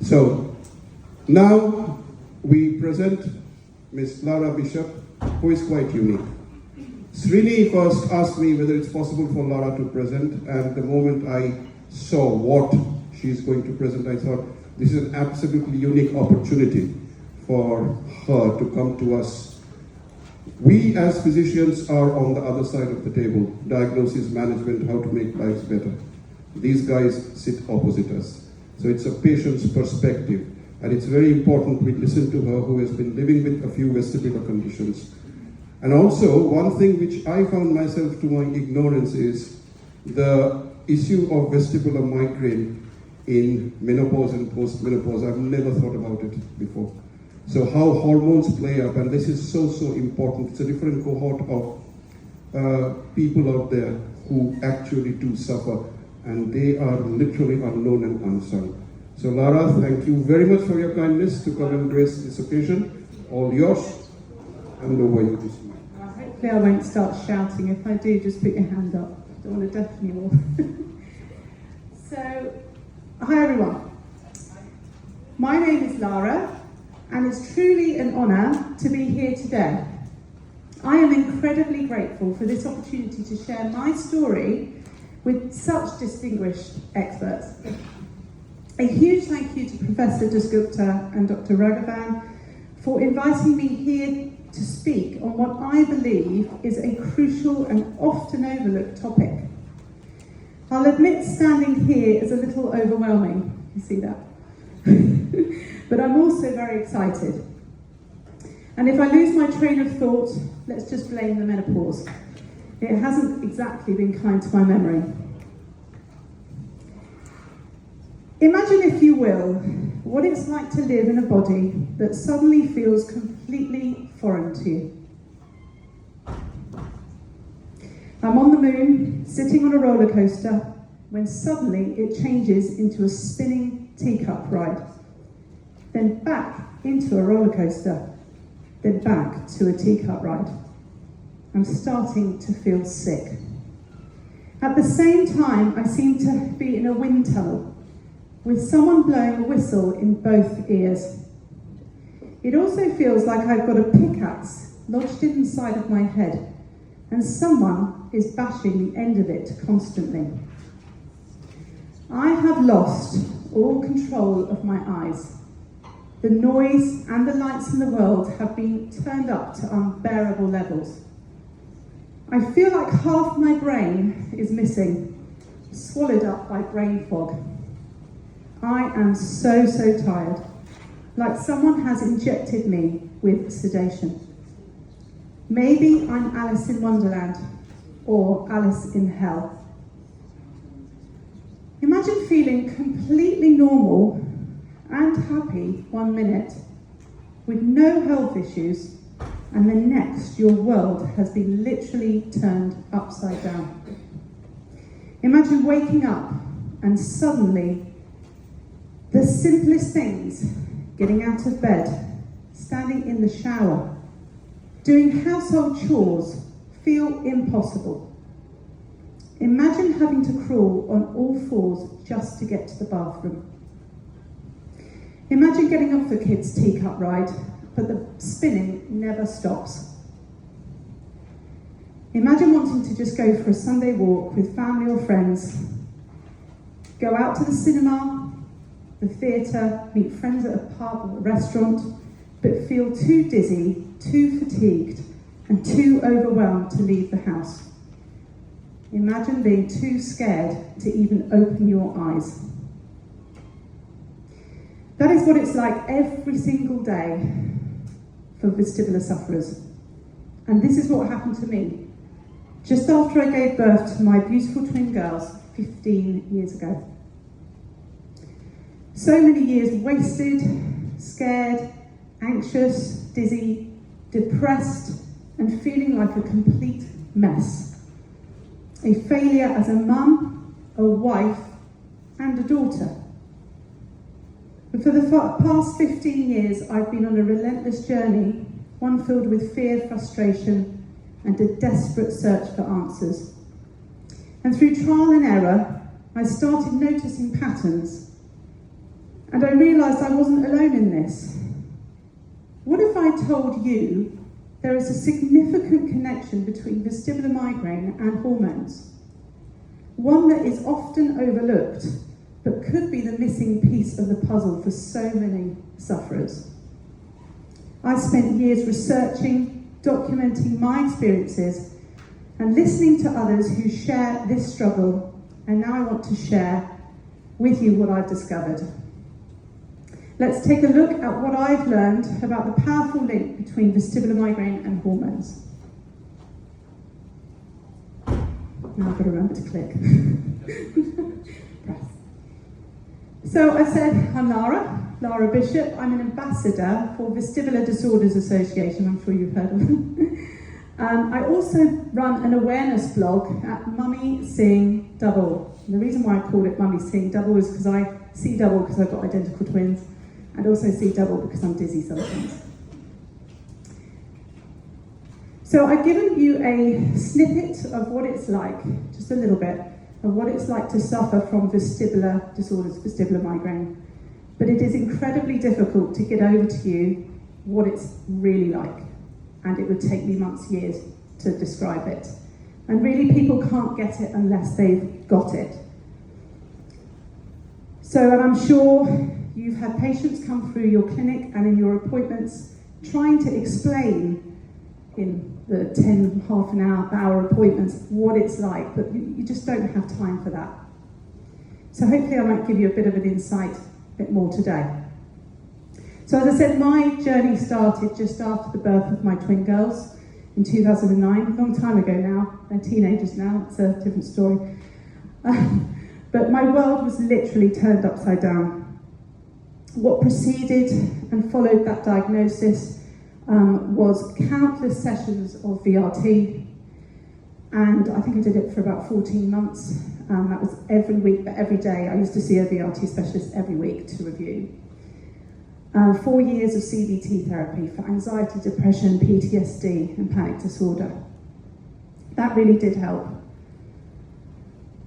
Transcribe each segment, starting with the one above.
So now we present Miss Lara Bishop, who is quite unique. Srini first asked me whether it's possible for Lara to present, and the moment I saw what she's going to present, I thought this is an absolutely unique opportunity for her to come to us. We as physicians are on the other side of the table, diagnosis, management, how to make lives better. These guys sit opposite us. So it's a patient's perspective, and it's very important we listen to her, who has been living with a few vestibular conditions. And also, one thing which I found myself to my ignorance is the issue of vestibular migraine in menopause and post-menopause. I've never thought about it before. So how hormones play up, and this is so important. It's a different cohort of people out there who actually do suffer, and they are literally unknown and unsung. So Lara, thank you very much for your kindness to come and grace this occasion. All yours, and over you this morning. Hopefully I won't start shouting. If I do, just put your hand up. I don't want to deafen you all. So, hi everyone. My name is Lara, and it's truly an honour to be here today. I am incredibly grateful for this opportunity to share my story with such distinguished experts. A huge thank you to Professor Dasgupta and Dr. Raghavan for inviting me here to speak on what I believe is a crucial and often overlooked topic. I'll admit standing here is a little overwhelming, you see that? But I'm also very excited. And if I lose my train of thought, let's just blame the menopause. It hasn't exactly been kind to my memory. Imagine, if you will, what it's like to live in a body that suddenly feels completely foreign to you. I'm on the moon, sitting on a roller coaster, when suddenly it changes into a spinning teacup ride. Then back into a roller coaster, then back to a teacup ride. I'm starting to feel sick. At the same time, I seem to be in a wind tunnel, with someone blowing a whistle in both ears. It also feels like I've got a pickaxe lodged inside of my head, and someone is bashing the end of it constantly. I have lost all control of my eyes. The noise and the lights in the world have been turned up to unbearable levels. I feel like half my brain is missing, swallowed up by brain fog. I am so tired, like someone has injected me with sedation. Maybe I'm Alice in Wonderland, or Alice in Hell. Imagine feeling completely normal and happy 1 minute, with no health issues, and the next your world has been literally turned upside down. Imagine waking up and suddenly the simplest things, getting out of bed, standing in the shower, doing household chores, feel impossible. Imagine having to crawl on all fours just to get to the bathroom. Imagine getting off the kids' teacup ride, but the spinning never stops. Imagine wanting to just go for a Sunday walk with family or friends, go out to the cinema, the theatre, meet friends at a pub or a restaurant, but feel too dizzy, too fatigued, and too overwhelmed to leave the house. Imagine being too scared to even open your eyes. That is what it's like every single day for vestibular sufferers. And this is what happened to me just after I gave birth to my beautiful twin girls 15 years ago. So many years wasted, scared, anxious, dizzy, depressed, and feeling like a complete mess. A failure as a mum, a wife, and a daughter. But for the past 15 years, I've been on a relentless journey, one filled with fear, frustration, and a desperate search for answers. And through trial and error, I started noticing patterns And I realised I wasn't alone in this. What if I told you there is a significant connection between vestibular migraine and hormones? One that is often overlooked, but could be the missing piece of the puzzle for so many sufferers. I spent years researching, documenting my experiences, and listening to others who share this struggle, and now I want to share with you what I've discovered. Let's take a look at what I've learned about the powerful link between vestibular migraine and hormones. Now I've got to remember to click. Press. So I said, I'm Lara Bishop. I'm an ambassador for Vestibular Disorders Association. I'm sure you've heard of them. I also run an awareness blog at Mummy Seeing Double. And the reason why I called it Mummy Seeing Double is because I see double because I've got identical twins, and also see double because I'm dizzy sometimes. So I've given you a snippet of what it's like, just a little bit, of what it's like to suffer from vestibular disorders, vestibular migraine. But it is incredibly difficult to get over to you what it's really like. And it would take me months, years to describe it. And really people can't get it unless they've got it. So, and I'm sure you've had patients come through your clinic and in your appointments trying to explain in the 10, half an hour appointments what it's like, but you just don't have time for that. So hopefully I might give you a bit of an insight, a bit more today. So as I said, my journey started just after the birth of my twin girls in 2009, a long time ago now. They're teenagers now, it's a different story. But my world was literally turned upside down. What preceded and followed that diagnosis was countless sessions of VRT, and I think I did it for about 14 months. That was every week, but every day. I used to see a VRT specialist every week to review. 4 years of CBT therapy for anxiety, depression, PTSD, and panic disorder. That really did help.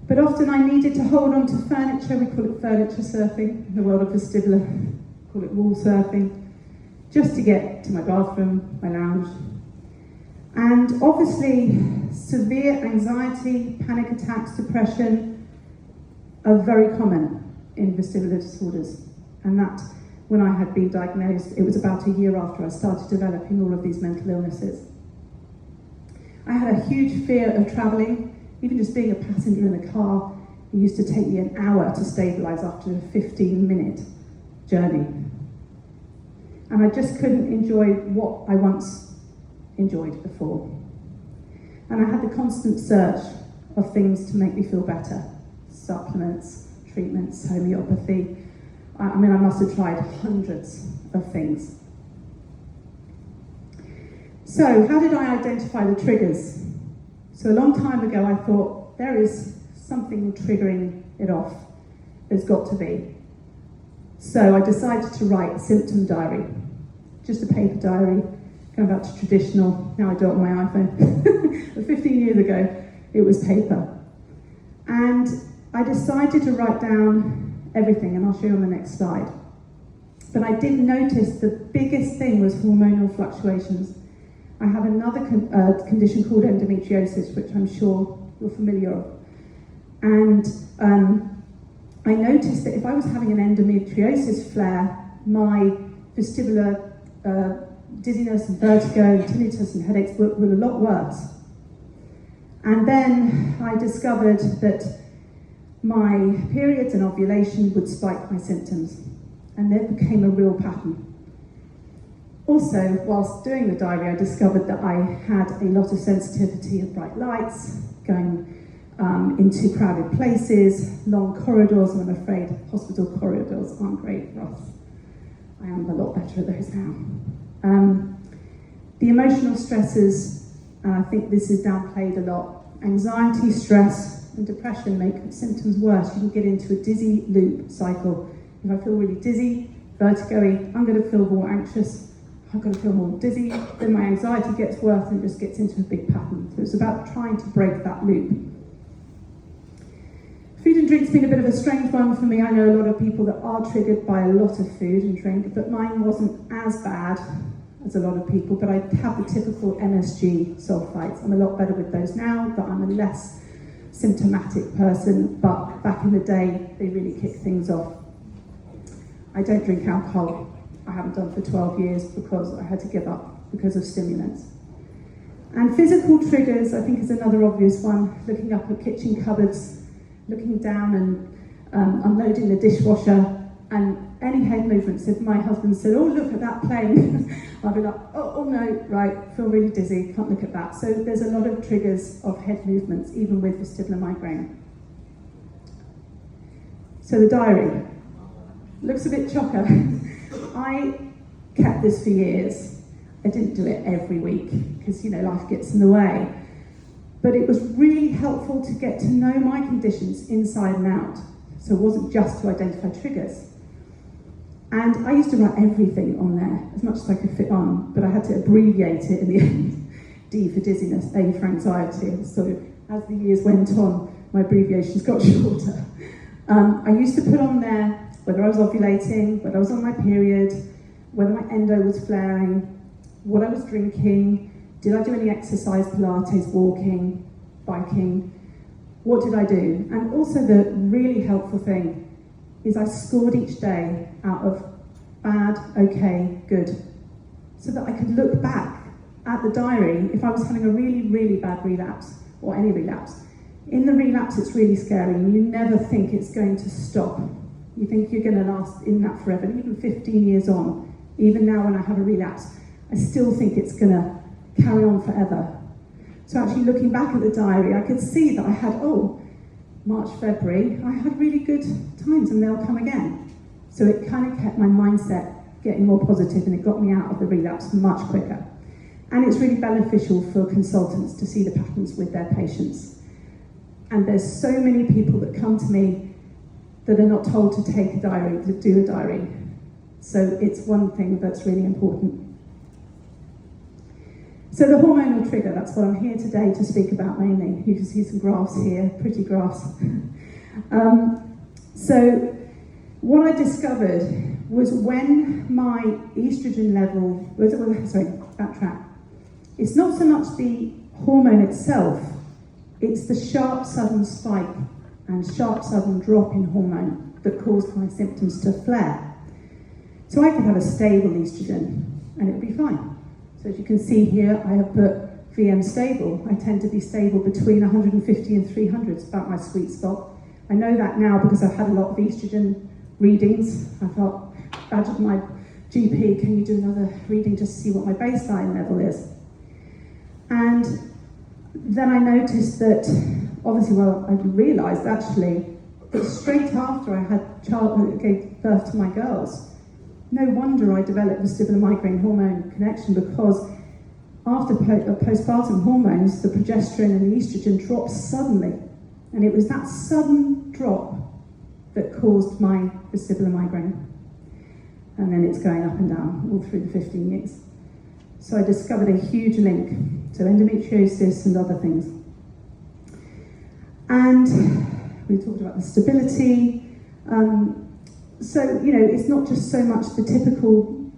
But often I needed to hold on to furniture. We call it furniture surfing in the world of vestibular. We call it wall surfing, just to get to my bathroom, my lounge. And obviously, severe anxiety, panic attacks, depression are very common in vestibular disorders. And that, when I had been diagnosed, it was about a year after I started developing all of these mental illnesses. I had a huge fear of travelling, even just being a passenger in the car. It used to take me an hour to stabilise after a 15-minute journey. And I just couldn't enjoy what I once enjoyed before. And I had the constant search of things to make me feel better. Supplements, treatments, homeopathy. I mean, I must have tried hundreds of things. So, how did I identify the triggers? So a long time ago I thought, there is something triggering it off. There's got to be. So I decided to write a symptom diary. Just a paper diary, going back to traditional, now I do it on my iPhone. But 15 years ago, it was paper. And I decided to write down everything, and I'll show you on the next slide. But I did notice the biggest thing was hormonal fluctuations. I have another condition called endometriosis, which I'm sure you're familiar with. And I noticed that if I was having an endometriosis flare, my vestibular dizziness and vertigo, tinnitus and headaches were a lot worse. And then I discovered that my periods and ovulation would spike my symptoms, and there became a real pattern. Also, whilst doing the diary, I discovered that I had a lot of sensitivity of bright lights, going into crowded places, long corridors, and I'm afraid hospital corridors aren't great for us. I am a lot better at those now. The emotional stresses, I think this is downplayed a lot. Anxiety, stress, and depression make symptoms worse. You can get into a dizzy loop cycle. If I feel really dizzy, vertigo-y, I'm going to feel more anxious. I'm going to feel more dizzy, then my anxiety gets worse and just gets into a big pattern. So it's about trying to break that loop. Food and drink's been a bit of a strange one for me. I know a lot of people that are triggered by a lot of food and drink, but mine wasn't as bad as a lot of people, but I have the typical MSG sulfites. I'm a lot better with those now, but I'm a less symptomatic person, but back in the day, they really kicked things off. I don't drink alcohol. I haven't done for 12 years because I had to give up because of stimulants. And physical triggers, I think, is another obvious one. Looking up at kitchen cupboards, looking down and unloading the dishwasher, and any head movements. If my husband said, "Oh, look at that plane," I'd be like, oh no, right, feel really dizzy, can't look at that. So there's a lot of triggers of head movements, even with vestibular migraine. So the diary looks a bit chocker. I kept this for years. I didn't do it every week because, you know, life gets in the way. But it was really helpful to get to know my conditions inside and out. So it wasn't just to identify triggers. And I used to write everything on there, as much as I could fit on, but I had to abbreviate it in the end. D for dizziness, A for anxiety. So as the years went on, my abbreviations got shorter. I used to put on there whether I was ovulating, whether I was on my period, whether my endo was flaring, what I was drinking, did I do any exercise, Pilates, walking, biking, what did I do? And also the really helpful thing is I scored each day out of bad, okay, good, so that I could look back at the diary if I was having a really, really bad relapse, or any relapse. In the relapse, it's really scary, and you never think it's going to stop. You think you're going to last in that forever, even 15 years on. Even now when I have a relapse, I still think it's going to carry on forever. So actually looking back at the diary, I could see that I had, March, February, I had really good times and they'll come again. So it kind of kept my mindset getting more positive, and it got me out of the relapse much quicker. And it's really beneficial for consultants to see the patterns with their patients. And there's so many people that come to me that are not told to take a diary, to do a diary. So it's one thing that's really important. So the hormonal trigger, that's what I'm here today to speak about mainly. You can see some graphs here, pretty graphs. So what I discovered was when my estrogen level, backtrack. It's not so much the hormone itself, it's the sharp sudden spike and sharp sudden drop in hormone that caused my symptoms to flare. So I could have a stable estrogen and it would be fine. So as you can see here, I have put VM stable. I tend to be stable between 150 and 300, it's about my sweet spot. I know that now because I've had a lot of estrogen readings. I felt badgered my GP, can you do another reading just to see what my baseline level is? And then I noticed that, obviously, I realised actually that straight after I gave birth to my girls, no wonder I developed vestibular migraine hormone connection, because after postpartum hormones, the progesterone and the estrogen dropped suddenly. And it was that sudden drop that caused my vestibular migraine. And then it's going up and down all through the 15 years. So I discovered a huge link to endometriosis and other things. And we talked about the stability. So, you know, it's not just so much the typical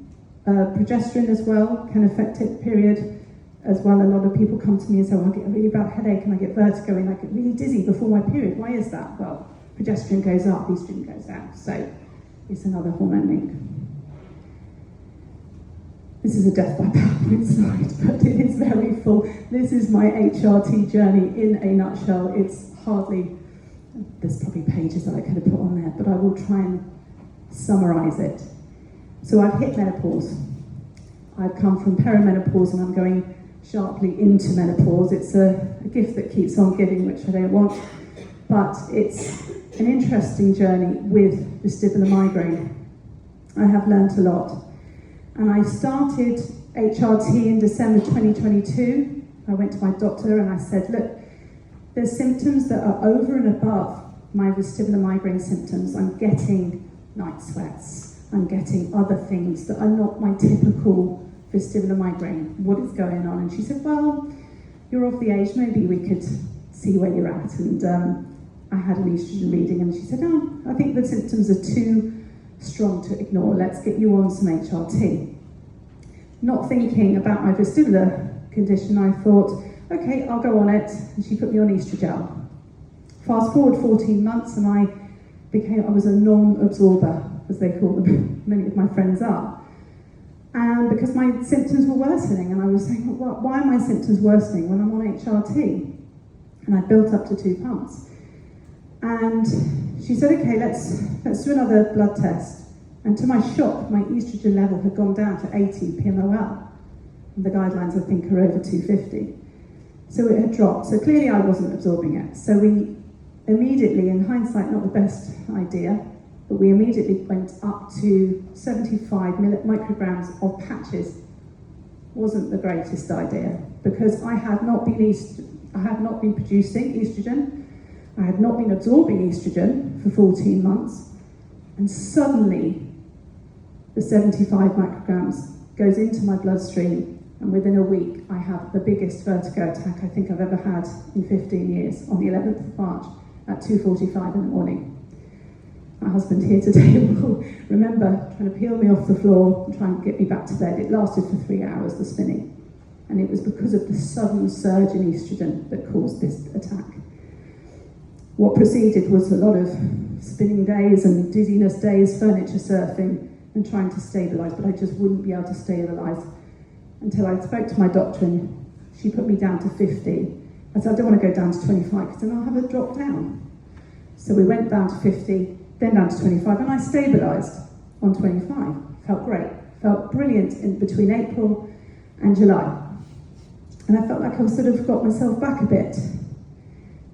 progesterone as well can affect it, period. As well, a lot of people come to me and say, I get a really bad headache and I get vertigo and I get really dizzy before my period. Why is that? Well, progesterone goes up, estrogen goes down. So it's another hormone link. This is a death by PowerPoint slide, but it is very full. This is my HRT journey in a nutshell. It's hardly, there's probably pages that I could have put on there, but I will try and summarize it. So I've hit menopause. I've come from perimenopause and I'm going sharply into menopause. It's a gift that keeps on giving, which I don't want, but it's an interesting journey with vestibular migraine. I have learnt a lot. And I started HRT in December 2022. I went to my doctor and I said, look, there's symptoms that are over and above my vestibular migraine symptoms. I'm getting night sweats. I'm getting other things that are not my typical vestibular migraine. What is going on? And she said, well, you're of the age, maybe we could see where you're at. And I had an estrogen reading, and she said, oh, I think the symptoms are too strong to ignore. Let's get you on some HRT. Not thinking about my vestibular condition, I thought, okay, I'll go on it. And she put me on estrogen. Fast forward 14 months, and I was a non-absorber, as they call them. Many of my friends are. And because my symptoms were worsening, and I was saying, well, why are my symptoms worsening when I'm on HRT? And I built up to 2 pumps. And she said, okay, let's do another blood test. And to my shock, my estrogen level had gone down to 80 pmol. And the guidelines, I think, are over 250. So it had dropped. So clearly I wasn't absorbing it. So we immediately, in hindsight, not the best idea, but we immediately went up to 75 micrograms of patches. Wasn't the greatest idea, because I had not been producing estrogen. I had not been absorbing estrogen for 14 months, and suddenly the 75 micrograms goes into my bloodstream, and within a week I have the biggest vertigo attack I think I've ever had in 15 years on the 11th of March at 2:45 in the morning. My husband here today will remember trying to peel me off the floor and trying to get me back to bed. It lasted for 3 hours, the spinning, and it was because of the sudden surge in estrogen that caused this attack. What preceded was a lot of spinning days and dizziness days, furniture surfing, and trying to stabilise, but I just wouldn't be able to stabilise until I spoke to my doctor, and she put me down to 50. I said, I don't want to go down to 25 because then I'll have a drop down. So we went down to 50, then down to 25, and I stabilised on 25. Felt great, felt brilliant in between April and July. And I felt like I sort of got myself back a bit.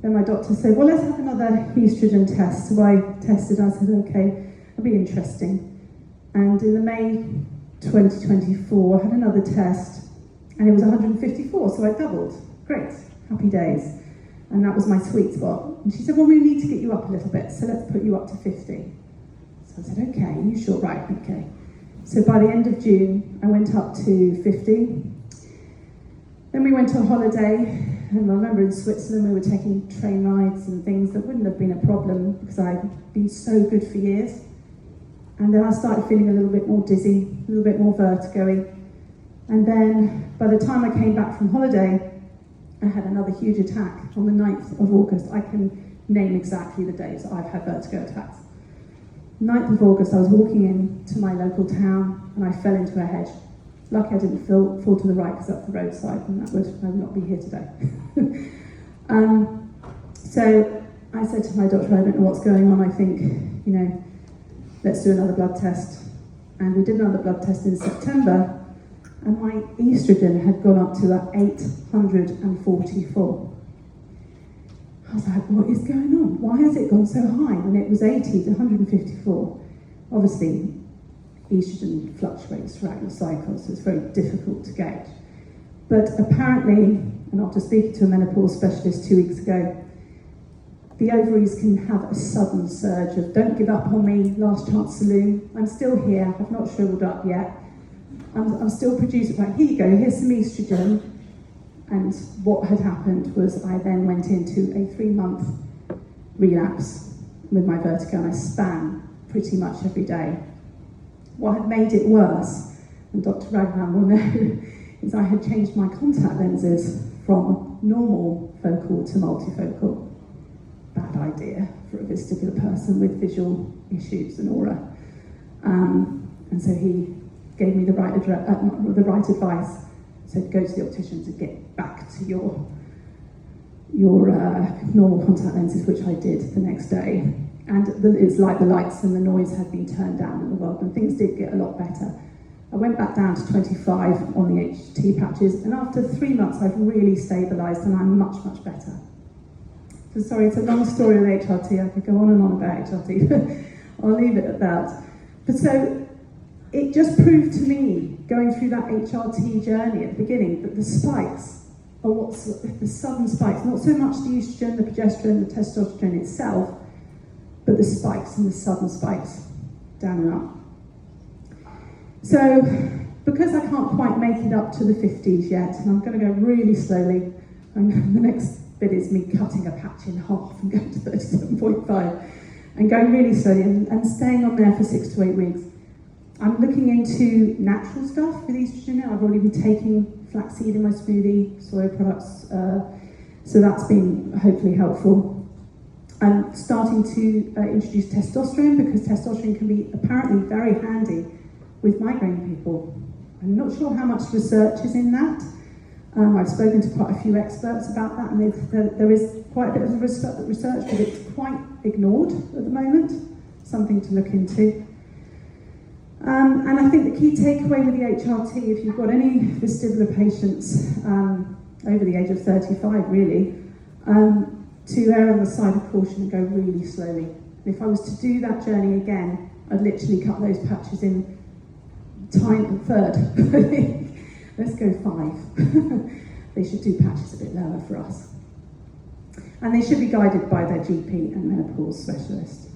Then my doctor said, well, let's have another estrogen test. So I tested, I said, okay, that'll be interesting. And in the May 2024, I had another test, and it was 154, so I doubled. Great, happy days. And that was my sweet spot. And she said, well, we need to get you up a little bit, so let's put you up to 50. So I said, okay, you sure? Right, okay. So by the end of June, I went up to 50. Then we went on holiday, and I remember in Switzerland we were taking train rides and things that wouldn't have been a problem because I'd been so good for years. And then I started feeling a little bit more dizzy, a little bit more vertigo-y. And then by the time I came back from holiday, I had another huge attack on the 9th of August. I can name exactly the days that I've had vertigo attacks. 9th of August, I was walking into my local town and I fell into a hedge. Lucky I didn't fall to the right because that's the roadside, and I would not be here today. So I said to my doctor, I don't know what's going on. I think, let's do another blood test. And we did another blood test in September, and my estrogen had gone up to 844. I was like, what is going on? Why has it gone so high when it was 80 to 154? Obviously, estrogen fluctuates throughout your cycle, so it's very difficult to gauge. But apparently, and after speaking to a menopause specialist 2 weeks ago, the ovaries can have a sudden surge of don't give up on me, last chance saloon. I'm still here, I've not shriveled up yet. I'm still producing, like, here you go, here's some estrogen. And what had happened was I then went into a 3-month relapse with my vertigo, and I span pretty much every day. What had made it worse, and Dr. Raghuram will know, is I had changed my contact lenses from normal focal to multifocal. Bad idea for a vestibular person with visual issues and aura. And so he gave me the right advice. Said go to the optician to get back to your normal contact lenses, which I did the next day. And it's like the lights and the noise had been turned down in the world, and things did get a lot better. I went back down to 25 on the HT patches, and after 3 months I've really stabilised and I'm much, much better. So sorry, it's a long story with HRT. I could go on and on about HRT, but I'll leave it at that. But so it just proved to me, going through that HRT journey at the beginning, that the spikes are what's the sudden spikes, not so much the estrogen, the progesterone, the testosterone itself, but the spikes and the sudden spikes down and up. So, because I can't quite make it up to the 50s yet, and I'm going to go really slowly, and the next bit is me cutting a patch in half and going to 37.5 and going really slowly and staying on there for 6 to 8 weeks. I'm looking into natural stuff with estrogen now. I've already been taking flaxseed in my smoothie, soy products, so that's been hopefully helpful. I'm starting to introduce testosterone because testosterone can be apparently very handy with migraine people. I'm not sure how much research is in that. I've spoken to quite a few experts about that, and there is quite a bit of research, but it's quite ignored at the moment. Something to look into. And I think the key takeaway with the HRT, if you've got any vestibular patients over the age of 35 really, to err on the side of caution and go really slowly. And if I was to do that journey again, I'd literally cut those patches in third. Let's go 5. They should do patches a bit lower for us. And they should be guided by their GP and menopause specialist.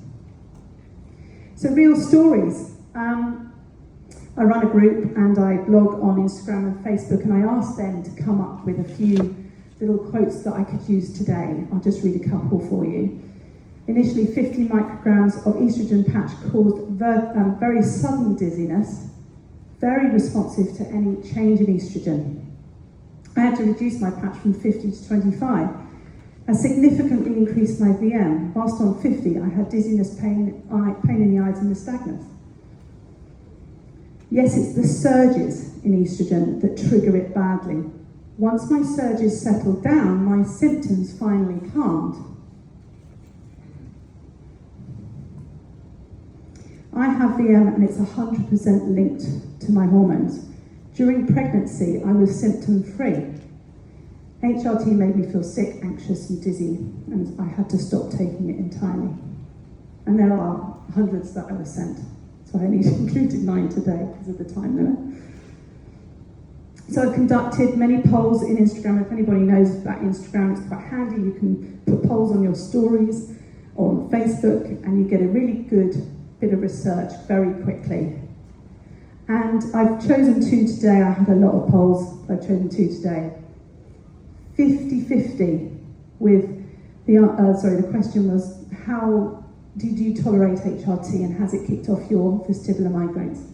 So real stories. I run a group and I blog on Instagram and Facebook, and I asked them to come up with a few little quotes that I could use today. I'll just read a couple for you. Initially, 50 micrograms of estrogen patch caused very sudden dizziness, very responsive to any change in estrogen. I had to reduce my patch from 50 to 25. I significantly increased my VM. Whilst on 50, I had dizziness, pain in the eyes and nystagmus. Yes, it's the surges in estrogen that trigger it badly. Once my surges settled down, my symptoms finally calmed. I have VM and it's 100% linked to my hormones. During pregnancy, I was symptom-free. HRT made me feel sick, anxious and dizzy, and I had to stop taking it entirely. And there are hundreds that I was sent, so I only included 9 today because of the time limit. So I've conducted many polls in Instagram. If anybody knows about Instagram, it's quite handy. You can put polls on your stories or on Facebook, and you get a really good bit of research very quickly. And I've chosen 2 today. I had a lot of polls, but I've chosen 2 today. 50-50 with the question was, how did you tolerate HRT and has it kicked off your vestibular migraines?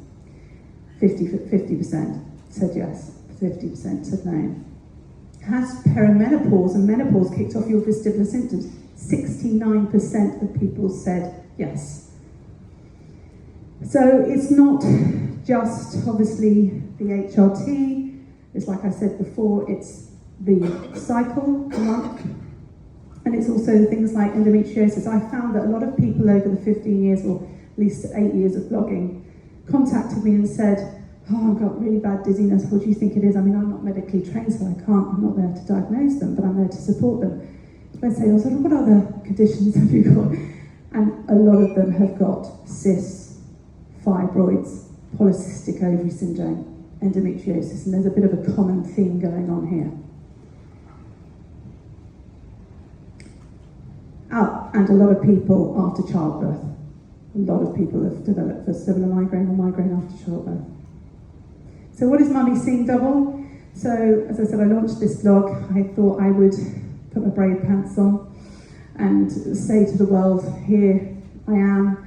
50% said yes, 50% said no. Has perimenopause and menopause kicked off your vestibular symptoms? 69% of people said yes. So it's not just obviously the HRT, it's like I said before, it's the cycle, the month, and it's also things like endometriosis. I found that a lot of people over the 15 years, or at least 8 years of blogging, contacted me and said, oh, I've got really bad dizziness, what do you think it is? I mean, I'm not medically trained, so I'm not there to diagnose them, but I'm there to support them. So I say, oh, so what other conditions have you got? And a lot of them have got cysts, fibroids, polycystic ovary syndrome, endometriosis, and there's a bit of a common theme going on here. And a lot of people after childbirth. A lot of people have developed vestibular migraine or migraine after childbirth. So what is Mummy Seeing Double? So, as I said, I launched this blog. I thought I would put my brave pants on and say to the world, here I am.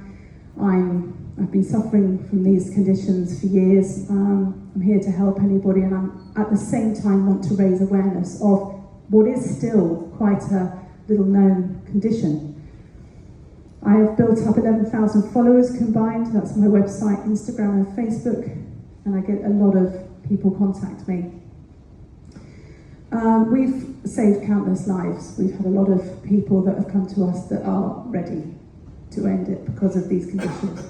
I've been suffering from these conditions for years. I'm here to help anybody, and I'm at the same time want to raise awareness of what is still quite a little known condition. I have built up 11,000 followers combined. That's my website, Instagram and Facebook, and I get a lot of people contact me. We've saved countless lives. We've had a lot of people that have come to us that are ready to end it because of these conditions.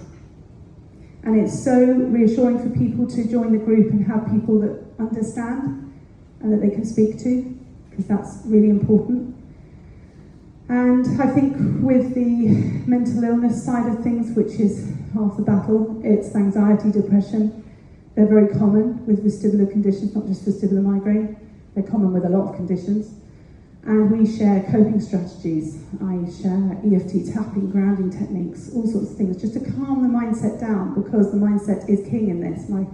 And it's so reassuring for people to join the group and have people that understand and that they can speak to, because that's really important. And I think with the mental illness side of things, which is half the battle, it's anxiety, depression. They're very common with vestibular conditions, not just vestibular migraine. They're common with a lot of conditions. And we share coping strategies. I share EFT tapping, grounding techniques, all sorts of things, just to calm the mindset down, because the mindset is king in this. And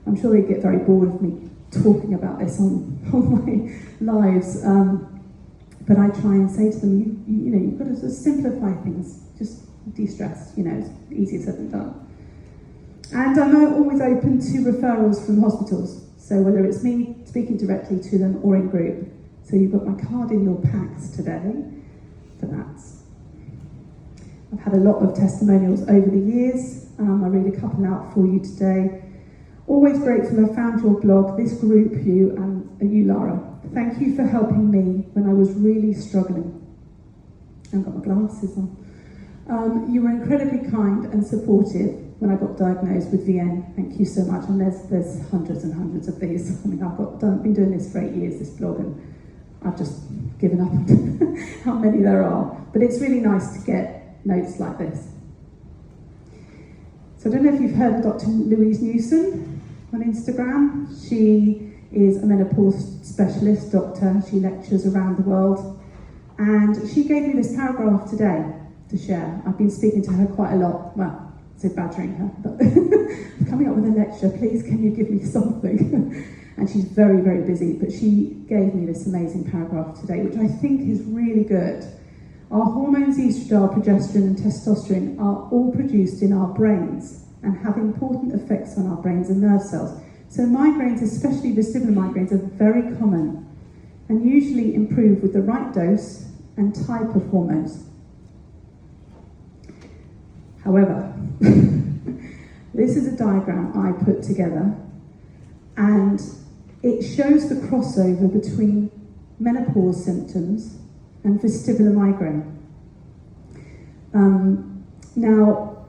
I'm sure they get very bored of me talking about this on my lives. But I try and say to them, you know, you've got to sort of simplify things, just de-stress, you know, it's easier said than done. And I'm always open to referrals from hospitals, so whether it's me speaking directly to them or in group. So you've got my card in your packs today for that. I've had a lot of testimonials over the years. I read a couple out for you today. Always grateful I found your blog, this group, you and you, Lara. Thank you for helping me when I was really struggling. I've got my glasses on. You were incredibly kind and supportive when I got diagnosed with VN. Thank you so much. And there's hundreds and hundreds of these. I mean, I've been doing this for 8 years, this blog, and I've just given up on how many there are. But it's really nice to get notes like this. So I don't know if you've heard of Dr. Louise Newson on Instagram. She is a menopause specialist doctor. She lectures around the world. And she gave me this paragraph today to share. I've been speaking to her quite a lot. Well, I say badgering her, but coming up with a lecture, please can you give me something? And she's very, very busy, but she gave me this amazing paragraph today, which I think is really good. Our hormones, estrogen, progesterone and testosterone, are all produced in our brains and have important effects on our brains and nerve cells. So migraines, especially vestibular migraines, are very common and usually improve with the right dose and type of hormones. However, this is a diagram I put together, and it shows the crossover between menopause symptoms and vestibular migraine. Now,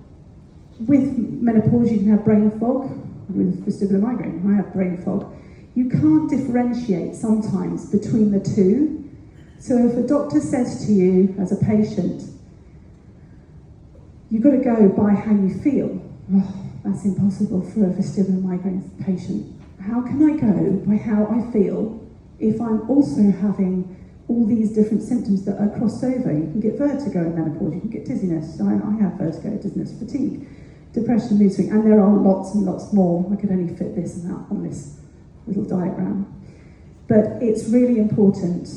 with menopause you can have brain fog. With vestibular migraine, I have brain fog. You can't differentiate sometimes between the two. So if a doctor says to you as a patient, you've got to go by how you feel. Oh, that's impossible for a vestibular migraine patient. How can I go by how I feel if I'm also having all these different symptoms that are crossed over? You can get vertigo in menopause, you can get dizziness. I have vertigo, dizziness, fatigue, depression, mood swing, and there are lots and lots more. I could only fit this and that on this little diagram. But it's really important,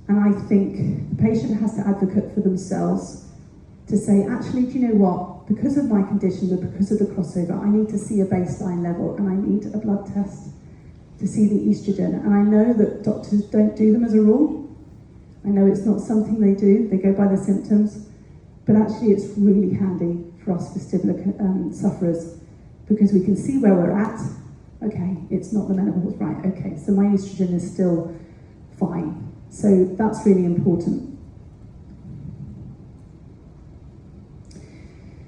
and I think the patient has to advocate for themselves to say, actually, do you know what? Because of my condition, or because of the crossover, I need to see a baseline level and I need a blood test to see the estrogen. And I know that doctors don't do them as a rule. I know it's not something they do, they go by the symptoms, but actually it's really handy for us vestibular sufferers because we can see where we're at. Okay, it's not the menopause, right, okay, so my estrogen is still fine. So that's really important.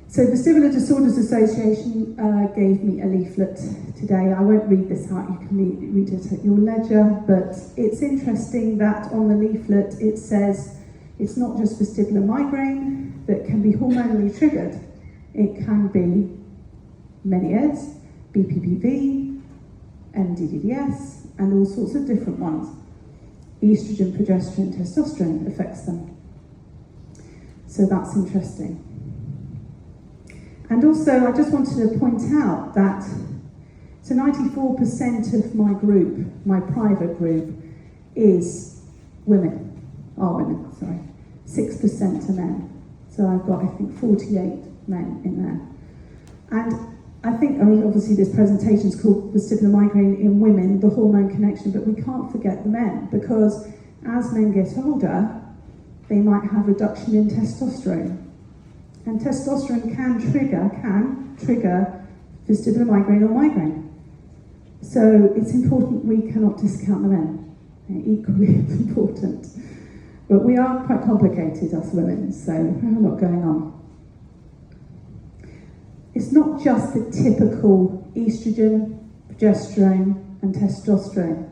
So Vestibular Disorders Association gave me a leaflet today. I won't read this out, you can read it at your leisure, but it's interesting that on the leaflet it says it's not just vestibular migraine that can be hormonally triggered. It can be MENES, BPPV, NDDS, and all sorts of different ones. Estrogen, progesterone, testosterone affects them. So that's interesting. And also, I just wanted to point out that, so 94% of my group, my private group, is women, 6% are men. So I've got, I think, 48 men in there. And I think, obviously this presentation is called Vestibular Migraine in Women, the Hormone Connection, but we can't forget the men, because as men get older, they might have reduction in testosterone. And testosterone can trigger vestibular migraine or migraine. So it's important we cannot discount the men. They're equally important. But we are quite complicated, us women, so we have a lot going on. It's not just the typical estrogen, progesterone, and testosterone.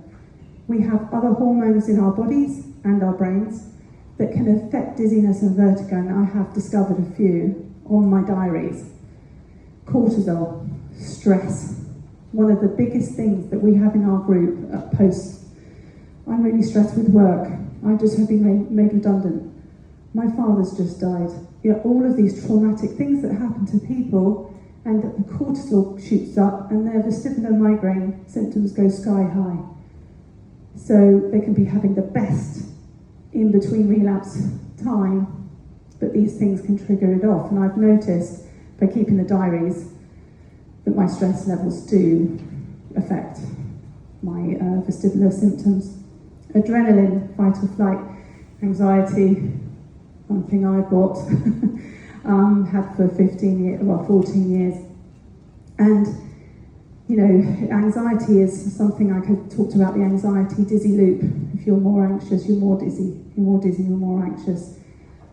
We have other hormones in our bodies and our brains that can affect dizziness and vertigo, and I have discovered a few on my diaries. Cortisol, stress. One of the biggest things that we have in our group at post, I'm really stressed with work. I just have been made redundant. My father's just died. You know, all of these traumatic things that happen to people, and the cortisol shoots up and their vestibular migraine symptoms go sky high. So they can be having the best in between relapse time, but these things can trigger it off. And I've noticed by keeping the diaries that my stress levels do affect my vestibular symptoms. Adrenaline, fight or flight, anxiety, one thing I got, had for 14 years. And, you know, anxiety is something I could talk about, the anxiety dizzy loop. If you're more anxious, you're more dizzy. You're more dizzy, you're more anxious.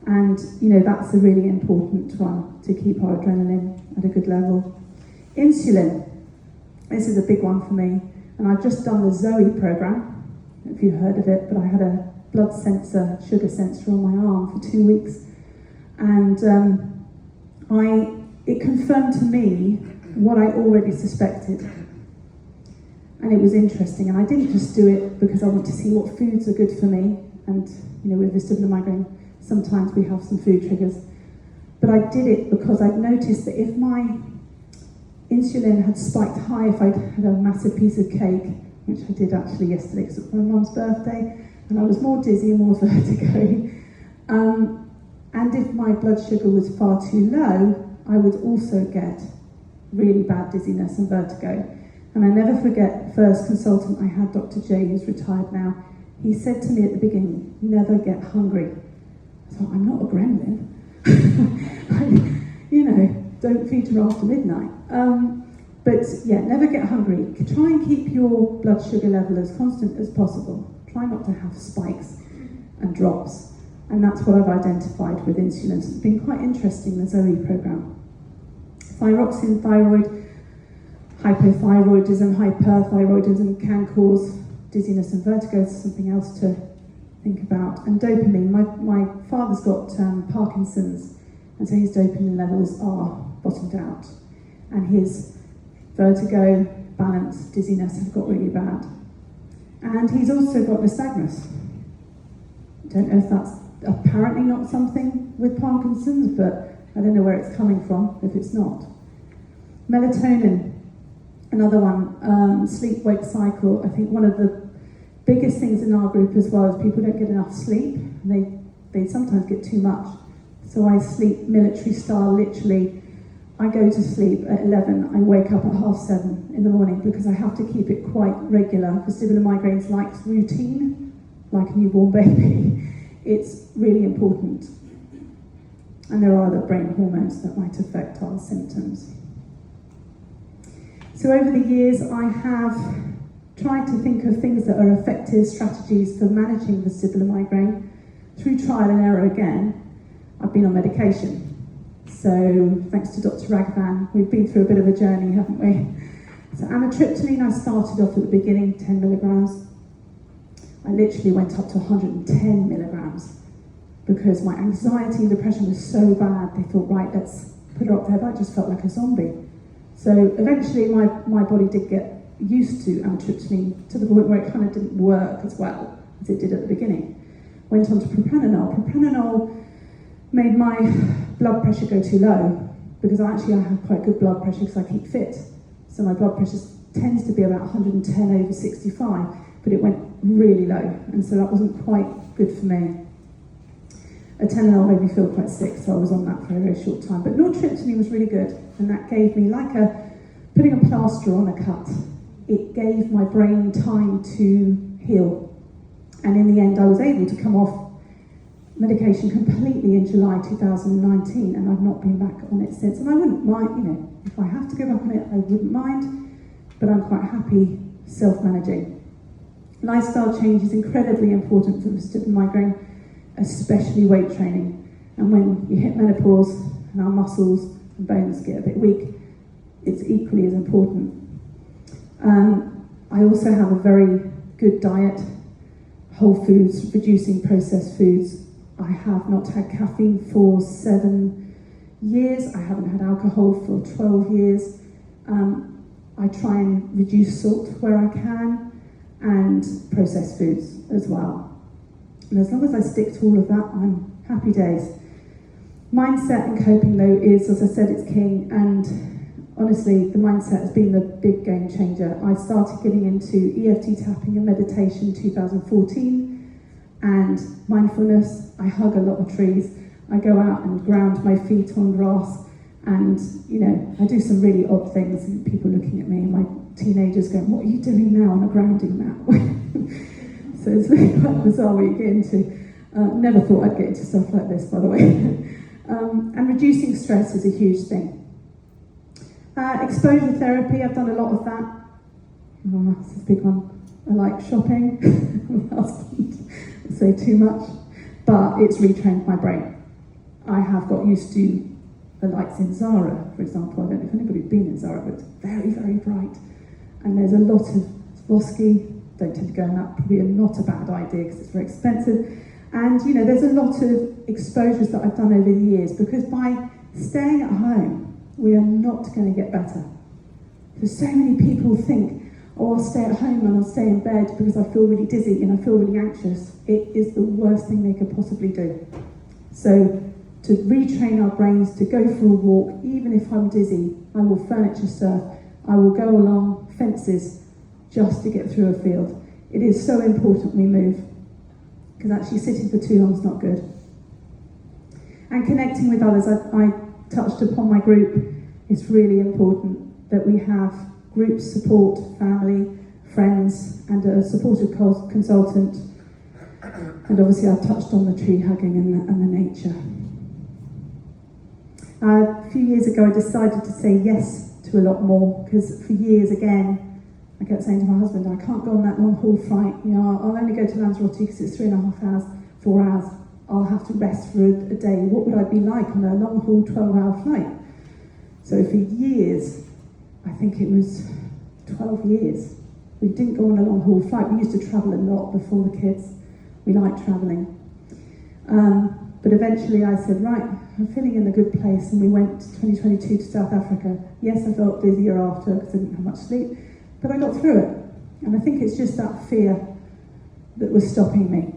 And, you know, that's a really important one to keep our adrenaline at a good level. Insulin, this is a big one for me. And I've just done the Zoe program, if you've heard of it, but I had a blood sensor, sugar sensor on my arm for 2 weeks. And it confirmed to me what I already suspected. And it was interesting. And I didn't just do it because I want to see what foods are good for me. And, you know, with vestibular migraine, sometimes we have some food triggers. But I did it because I'd noticed that if my insulin had spiked high, if I'd had a massive piece of cake, which I did actually yesterday because it was my mum's birthday, and I was more dizzy and more vertigo. And if my blood sugar was far too low, I would also get really bad dizziness and vertigo. And I never forget the first consultant I had, Dr. J, who's retired now, he said to me at the beginning, never get hungry. I thought, I'm not a gremlin. You know, don't feed her after midnight. But yeah, never get hungry. Try and keep your blood sugar level as constant as possible. Try not to have spikes and drops. And that's what I've identified with insulin. It's been quite interesting, the Zoe program. Thyroxine, thyroid, hypothyroidism, hyperthyroidism can cause dizziness and vertigo. It's something else to think about. And dopamine. My father's got Parkinson's, and so his dopamine levels are bottomed out. And his vertigo, balance, dizziness have got really bad. And he's also got nystagmus. Don't know if that's apparently not something with Parkinson's, but I don't know where it's coming from if it's not. Melatonin, another one, sleep-wake cycle. I think one of the biggest things in our group as well is people don't get enough sleep. And they sometimes get too much. So I sleep military style, literally. I go to sleep at 11, I wake up at 7:30 in the morning because I have to keep it quite regular. Vestibular migraines like routine, like a newborn baby. It's really important. And there are other brain hormones that might affect our symptoms. So over the years, I have tried to think of things that are effective strategies for managing vestibular migraine. Through trial and error again, I've been on medication. So thanks to Dr. Raghavan, we've been through a bit of a journey, haven't we? So amitriptyline, I started off at the beginning, 10 milligrams. I literally went up to 110 milligrams because my anxiety and depression was so bad. They thought, right, let's put her up there, but I just felt like a zombie. So eventually my body did get used to amitriptyline to the point where it kind of didn't work as well as it did at the beginning. Went on to propranolol. Propranolol made my blood pressure go too low because I have quite good blood pressure because I keep fit. So my blood pressure tends to be about 110/65, but it went really low, and so that wasn't quite good for me. Atenolol made me feel quite sick, so I was on that for a very short time. But nortriptyline was really good, and that gave me like putting a plaster on a cut. It gave my brain time to heal. And in the end, I was able to come off medication completely in July 2019, and I've not been back on it since. And I wouldn't mind, you know, if I have to go back on it, I wouldn't mind, but I'm quite happy self-managing. Lifestyle change is incredibly important for vestibular migraine, especially weight training. And when you hit menopause and our muscles and bones get a bit weak, it's equally as important. I also have a very good diet, whole foods, reducing processed foods. I have not had caffeine for 7 years. I haven't had alcohol for 12 years. I try and reduce salt where I can, and processed foods as well. And as long as I stick to all of that, I'm happy days. Mindset and coping though is, as I said, it's king, and honestly, the mindset has been the big game changer. I started getting into EFT tapping and meditation in 2014, and mindfulness. I hug a lot of trees. I go out and ground my feet on grass, and I do some really odd things, and people looking at me, and my teenagers going, "What are you doing now on a grounding mat?" So it's really quite bizarre what you get into. Never thought I'd get into stuff like this, by the way. And reducing stress is a huge thing. Exposure therapy, I've done a lot of that. Oh, this is a big one. I like shopping. My husband will say too much, but it's retrained my brain. I have got used to the lights in Zara, for example. I don't know if anybody's been in Zara, but it's very, very bright. And there's a lot of Swarovski. Don't tend to go in that. Probably not a bad idea because it's very expensive. And there's a lot of exposures that I've done over the years, because by staying at home, we are not going to get better. So many people think, "Oh, I'll stay at home and I'll stay in bed because I feel really dizzy and I feel really anxious." It is the worst thing they could possibly do. So to retrain our brains to go for a walk, even if I'm dizzy, I will furniture surf, I will go along fences just to get through a field. It is so important we move, because actually sitting for too long is not good. And connecting with others, I touched upon my group. It's really important that we have group support, family, friends, and a supportive consultant. And obviously I've touched on the tree hugging and the nature. A few years ago I decided to say yes to a lot more, because for years again, I kept saying to my husband, "I can't go on that long haul flight. I'll only go to Lanzarote because it's 3.5 hours, 4 hours. I'll have to rest for a day. What would I be like on a long haul 12-hour flight?" So for years, I think it was 12 years, we didn't go on a long haul flight. We used to travel a lot before the kids. We liked travelling. But eventually I said, right, I'm feeling in a good place, and we went 2022 to South Africa. Yes, I felt dizzier after because I didn't have much sleep, but I got through it. And I think it's just that fear that was stopping me.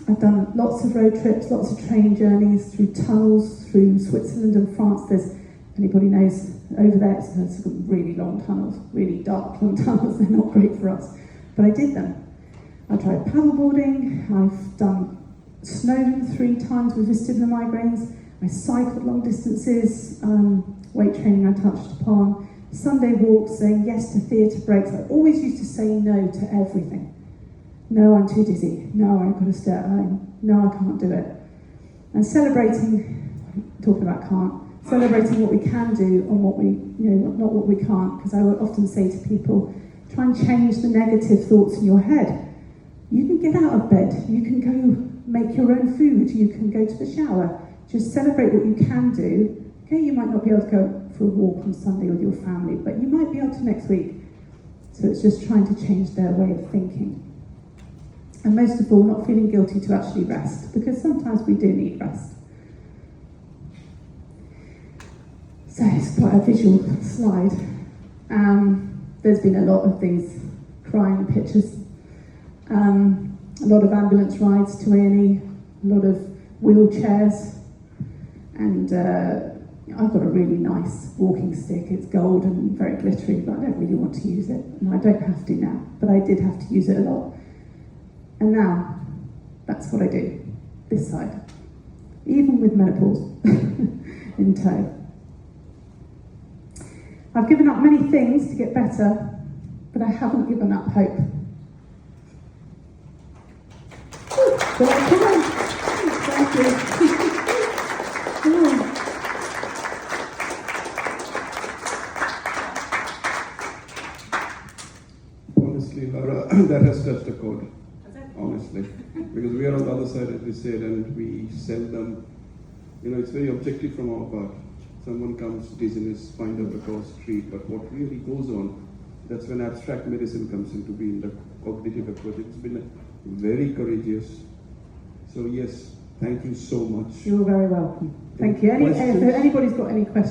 I've done lots of road trips, lots of train journeys, through tunnels, through Switzerland and France. Anybody knows, over there, it's really long tunnels, really dark, long tunnels. They're not great for us, but I did them. I tried paddleboarding. I've done snow 3 times with vestibular migraines. I cycled long distances, weight training I touched upon, Sunday walks, saying yes to theatre breaks. I always used to say no to everything. No, I'm too dizzy. No, I've got to stay at home. No, I can't do it. And celebrating, talking about can't, celebrating what we can do and what we, not what we can't, because I would often say to people, try and change the negative thoughts in your head. You can get out of bed, you can go make your own food, you can go to the shower. Just celebrate what you can do. Okay, you might not be able to go for a walk on Sunday with your family, but you might be able to next week. So it's just trying to change their way of thinking. And most of all, not feeling guilty to actually rest, because sometimes we do need rest. So it's quite a visual slide. There's been a lot of these crying pictures. A lot of ambulance rides to A&E, a lot of wheelchairs, and I've got a really nice walking stick. It's gold and very glittery, but I don't really want to use it, and I don't have to now, but I did have to use it a lot. And now, that's what I do, this side, even with menopause in tow. I've given up many things to get better, but I haven't given up hope. Come on. Thank you. Honestly, Laura, that has touched a chord. Honestly, because we are on the other side, as we said, and we seldom, it's very objective from our part. Someone comes, dizziness, find out the cause, treat, but what really goes on, that's when abstract medicine comes into being, the cognitive approach. It's been very courageous. So yes, thank you so much. You're very welcome. Thank you. If anybody's got any questions,